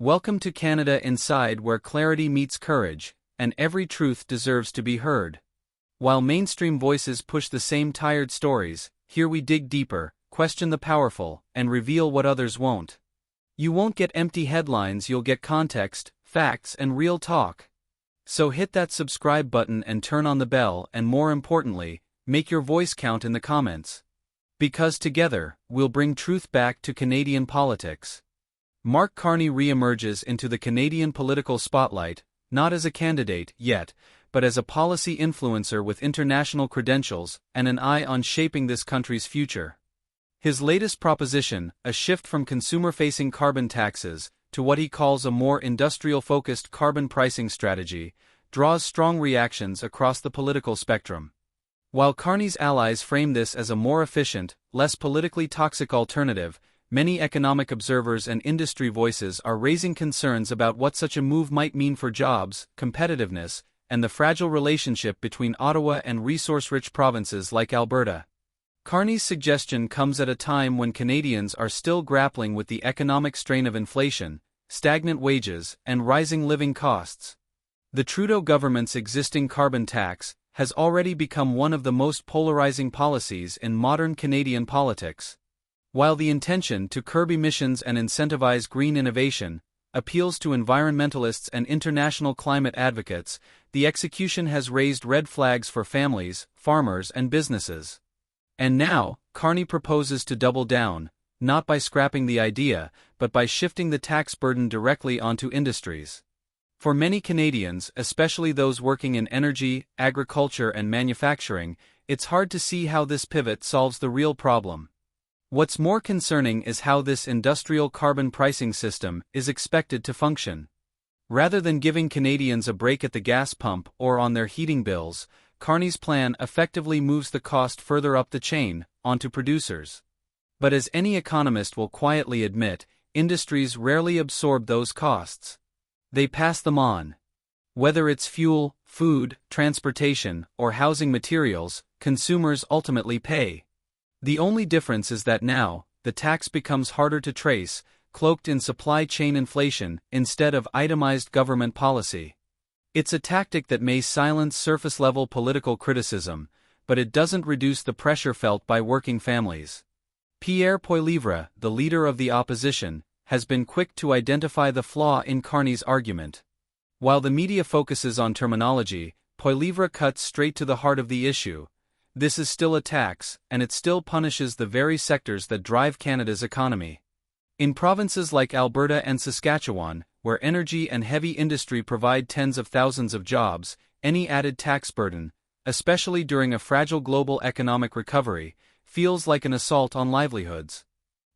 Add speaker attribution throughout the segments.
Speaker 1: Welcome to Canada Inside, where clarity meets courage, and every truth deserves to be heard. While mainstream voices push the same tired stories, here we dig deeper, question the powerful, and reveal what others won't. You won't get empty headlines, you'll get context, facts, and real talk. So hit that subscribe button and turn on the bell, and more importantly, make your voice count in the comments. Because together, we'll bring truth back to Canadian politics. Mark Carney re-emerges into the Canadian political spotlight, not as a candidate yet, but as a policy influencer with international credentials and an eye on shaping this country's future. His latest proposition, a shift from consumer-facing carbon taxes to what he calls a more industrial-focused carbon pricing strategy, draws strong reactions across the political spectrum. While Carney's allies frame this as a more efficient, less politically toxic alternative, many economic observers and industry voices are raising concerns about what such a move might mean for jobs, competitiveness, and the fragile relationship between Ottawa and resource-rich provinces like Alberta. Carney's suggestion comes at a time when Canadians are still grappling with the economic strain of inflation, stagnant wages, and rising living costs. The Trudeau government's existing carbon tax has already become one of the most polarizing policies in modern Canadian politics. While the intention to curb emissions and incentivize green innovation appeals to environmentalists and international climate advocates, the execution has raised red flags for families, farmers, and businesses. And now, Carney proposes to double down, not by scrapping the idea, but by shifting the tax burden directly onto industries. For many Canadians, especially those working in energy, agriculture, and manufacturing, it's hard to see how this pivot solves the real problem. What's more concerning is how this industrial carbon pricing system is expected to function. Rather than giving Canadians a break at the gas pump or on their heating bills, Carney's plan effectively moves the cost further up the chain, onto producers. But as any economist will quietly admit, industries rarely absorb those costs. They pass them on. Whether it's fuel, food, transportation, or housing materials, consumers ultimately pay. The only difference is that now, the tax becomes harder to trace, cloaked in supply chain inflation instead of itemized government policy. It's a tactic that may silence surface-level political criticism, but it doesn't reduce the pressure felt by working families. Pierre Poilievre, the leader of the opposition, has been quick to identify the flaw in Carney's argument. While the media focuses on terminology, Poilievre cuts straight to the heart of the issue. This is still a tax, and it still punishes the very sectors that drive Canada's economy. In provinces like Alberta and Saskatchewan, where energy and heavy industry provide tens of thousands of jobs, any added tax burden, especially during a fragile global economic recovery, feels like an assault on livelihoods.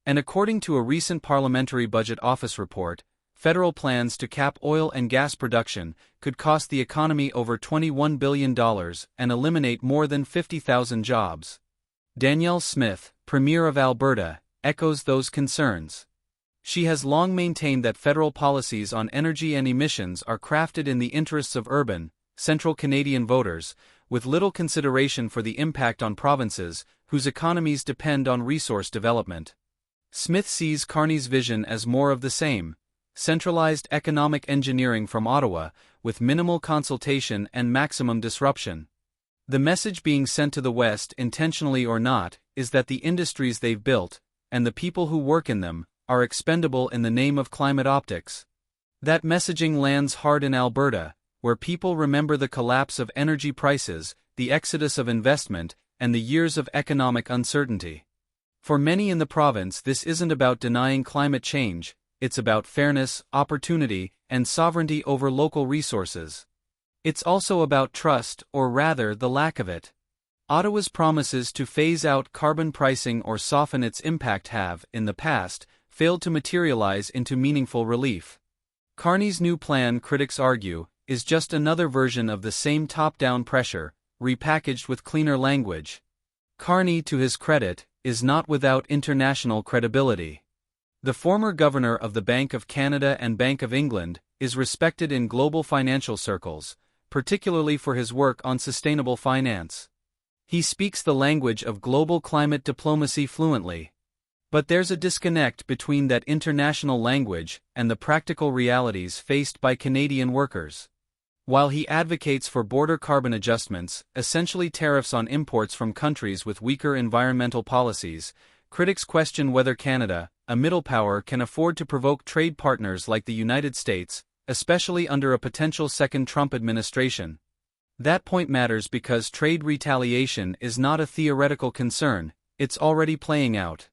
Speaker 1: And according to a recent Parliamentary Budget Office report, federal plans to cap oil and gas production could cost the economy over $21 billion and eliminate more than 50,000 jobs. Danielle Smith, Premier of Alberta, echoes those concerns. She has long maintained that federal policies on energy and emissions are crafted in the interests of urban, central Canadian voters, with little consideration for the impact on provinces whose economies depend on resource development. Smith sees Carney's vision as more of the same: centralized economic engineering from Ottawa, with minimal consultation and maximum disruption. The message being sent to the West, intentionally or not, is that the industries they've built, and the people who work in them, are expendable in the name of climate optics. That messaging lands hard in Alberta, where people remember the collapse of energy prices, the exodus of investment, and the years of economic uncertainty. For many in the province, this isn't about denying climate change. It's about fairness, opportunity, and sovereignty over local resources. It's also about trust, or rather the lack of it. Ottawa's promises to phase out carbon pricing or soften its impact have, in the past, failed to materialize into meaningful relief. Carney's new plan, critics argue, is just another version of the same top-down pressure, repackaged with cleaner language. Carney, to his credit, is not without international credibility. The former governor of the Bank of Canada and Bank of England is respected in global financial circles, particularly for his work on sustainable finance. He speaks the language of global climate diplomacy fluently. But there's a disconnect between that international language and the practical realities faced by Canadian workers. While he advocates for border carbon adjustments, essentially tariffs on imports from countries with weaker environmental policies, critics question whether Canada, a middle power, can afford to provoke trade partners like the United States, especially under a potential second Trump administration. That point matters because trade retaliation is not a theoretical concern, it's already playing out.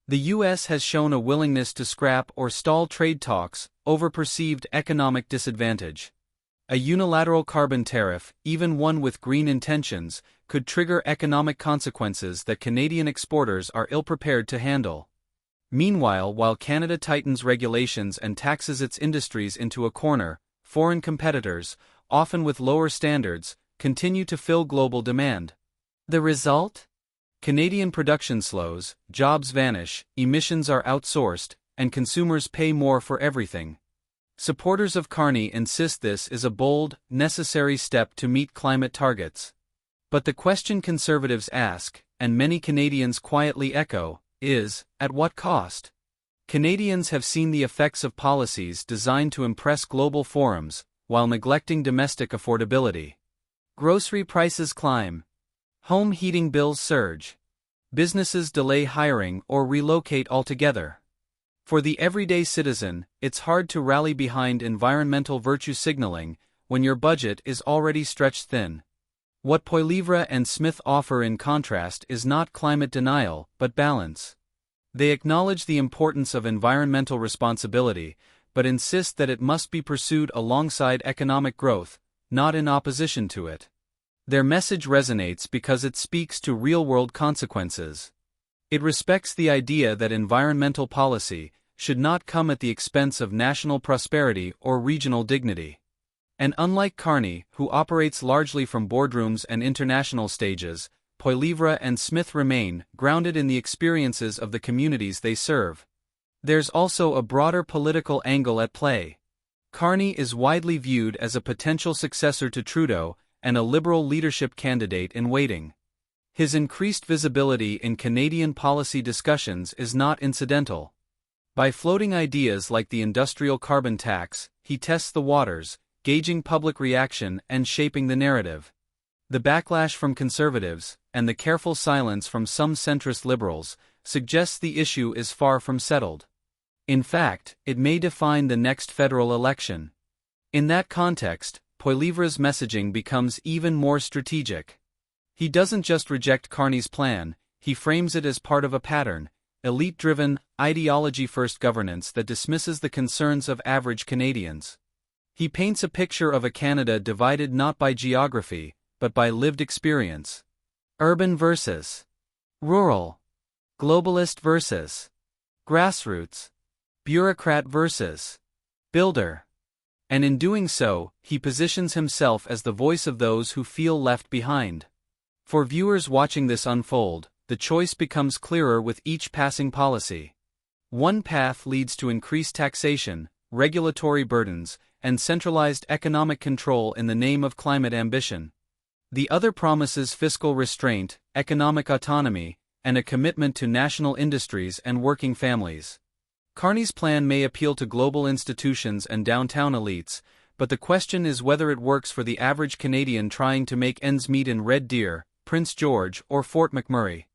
Speaker 1: The U.S. has shown a willingness to scrap or stall trade talks over perceived economic disadvantage. A unilateral carbon tariff, even one with green intentions, could trigger economic consequences that Canadian exporters are ill-prepared to handle. Meanwhile, while Canada tightens regulations and taxes its industries into a corner, foreign competitors, often with lower standards, continue to fill global demand. The result? Canadian production slows, jobs vanish, emissions are outsourced, and consumers pay more for everything. Supporters of Carney insist this is a bold, necessary step to meet climate targets. But the question Conservatives ask, and many Canadians quietly echo, is, at what cost? Canadians have seen the effects of policies designed to impress global forums, while neglecting domestic affordability. Grocery prices climb. Home heating bills surge. Businesses delay hiring or relocate altogether. For the everyday citizen, it's hard to rally behind environmental virtue signaling when your budget is already stretched thin. What Poilievre and Smith offer in contrast is not climate denial, but balance. They acknowledge the importance of environmental responsibility, but insist that it must be pursued alongside economic growth, not in opposition to it. Their message resonates because it speaks to real-world consequences. It respects the idea that environmental policy should not come at the expense of national prosperity or regional dignity. And unlike Carney, who operates largely from boardrooms and international stages, Poilievre and Smith remain grounded in the experiences of the communities they serve. There's also a broader political angle at play. Carney is widely viewed as a potential successor to Trudeau and a Liberal leadership candidate in waiting. His increased visibility in Canadian policy discussions is not incidental. By floating ideas like the industrial carbon tax, he tests the waters, gauging public reaction and shaping the narrative. The backlash from Conservatives, and the careful silence from some centrist Liberals, suggests the issue is far from settled. In fact, it may define the next federal election. In that context, Poilievre's messaging becomes even more strategic. He doesn't just reject Carney's plan, he frames it as part of a pattern, elite-driven, ideology-first governance that dismisses the concerns of average Canadians. He paints a picture of a Canada divided not by geography, but by lived experience. Urban versus rural. Globalist versus grassroots. Bureaucrat versus builder. And in doing so, he positions himself as the voice of those who feel left behind. For viewers watching this unfold, the choice becomes clearer with each passing policy. One path leads to increased taxation, regulatory burdens, and centralized economic control in the name of climate ambition. The other promises fiscal restraint, economic autonomy, and a commitment to national industries and working families. Carney's plan may appeal to global institutions and downtown elites, but the question is whether it works for the average Canadian trying to make ends meet in Red Deer, Prince George, or Fort McMurray.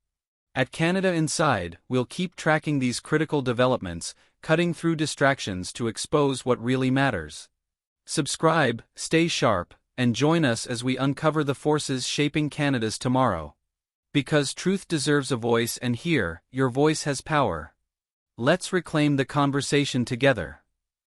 Speaker 1: At Canada Inside, we'll keep tracking these critical developments, cutting through distractions to expose what really matters. Subscribe, stay sharp, and join us as we uncover the forces shaping Canada's tomorrow. Because truth deserves a voice, and here, your voice has power. Let's reclaim the conversation together.